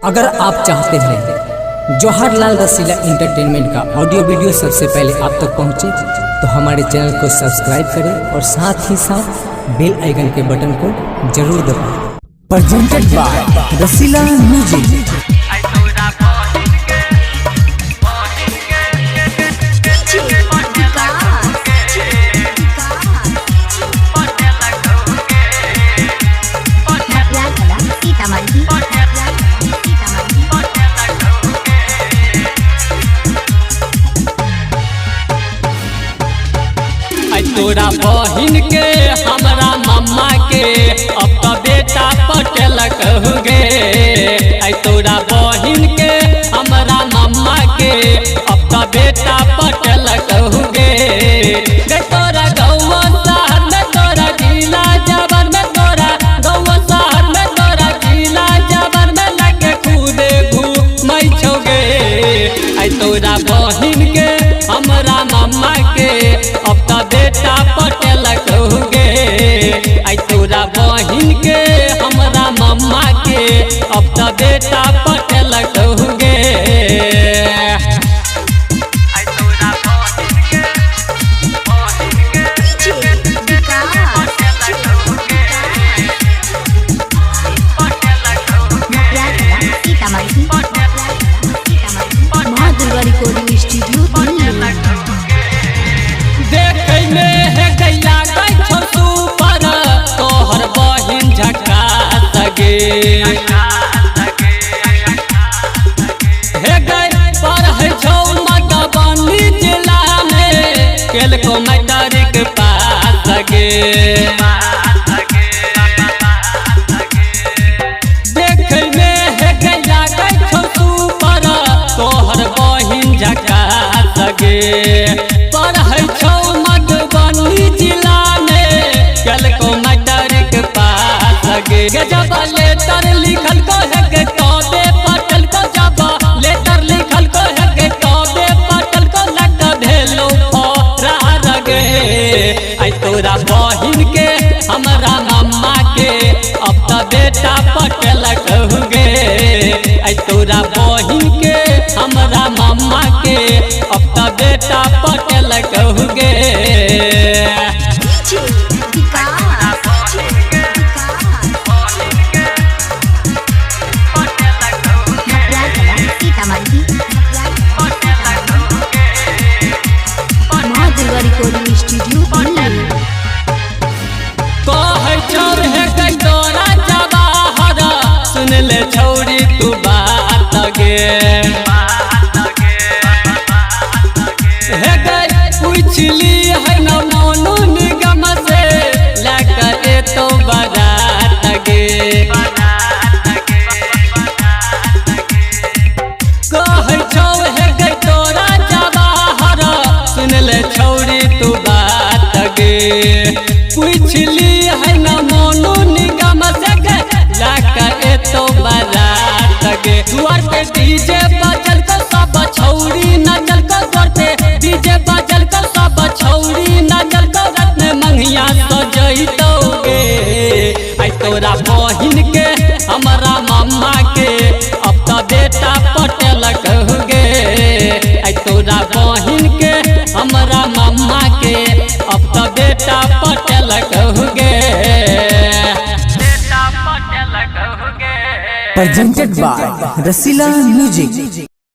अगर आप चाहते हैं जवाहरलाल रसीला एंटरटेनमेंट का ऑडियो वीडियो सबसे पहले आप तक पहुंचे तो हमारे चैनल को सब्सक्राइब करें और साथ ही साथ बेल आइकन के बटन को जरूर दबाएं। Presented by Rasila music. तोरा बहिन के हमरा मम्मा के अब तो बेटा पटेल कहोगे। तोरा बहिन के हमरा मम्मा के अब तो बेटा पटेल कहोगे। तोरा गौवा शहर में तोरा जिला जबर में तोरा गौवा शहर में तोरा जिला जबर में लगे खुदे घूमै छोगे। तोरा बहिन के हमरा मम्मा के अब तो बेटा पटेल कहोगे। तोरा बहिन के हमरा मम्मा के अब तो बेटा पटेल कहोगे। रिकॉर्डिंग स्टूडियो देखे में है गैया गई सुपर तोहर बहिन झका सगे। हे गई पढ़ै छौ मधुबनी जिला में केलको मैट्रिक पास गे। देखे में है गैया गई सुपर तोहर बहिन झका सगे। पढ़ै छौ मधुबनी जिला में केलको मैट्रिक पास गे। जब लेटर लिखल को है के तबे पटल को जब लेटर लिखल को है के तबे पटल को लग भेलो फरार गे। तोरा बहिन के हमरा मम्मा के अब तो बेटा पटेल कहोगे। तोरा बहिन के हमरा मम्मा के अब तो बेटा पटेल कहोगे। रिकॉर्डिंग स्टूडियो कहै छौ हे गई तोरा जवाहर सुन ले छौरी तू बात गे। हे गई पूछली है न मोनू निगम से लेकर एतो बारात गे। कहै छौ हे गई तोरा जवाहर सुन ले छौरी तू बात गे। पूछली है न मोनू निगम से लेकर एतो बारात गे। द्वार पे डीजे बजल को सब छौरी नचल को द्वार पे डीजे बजल को सब छौरी नचल को रत में मंगिया सजैतोगे। तोरा बहिन के हमरा मम्मा के अब तो बेटा पटेल कहोगे। तोरा बहिन के हमरा मम्मा के अब तो बेटा पटेल कहोगे। Presented by Rasila music.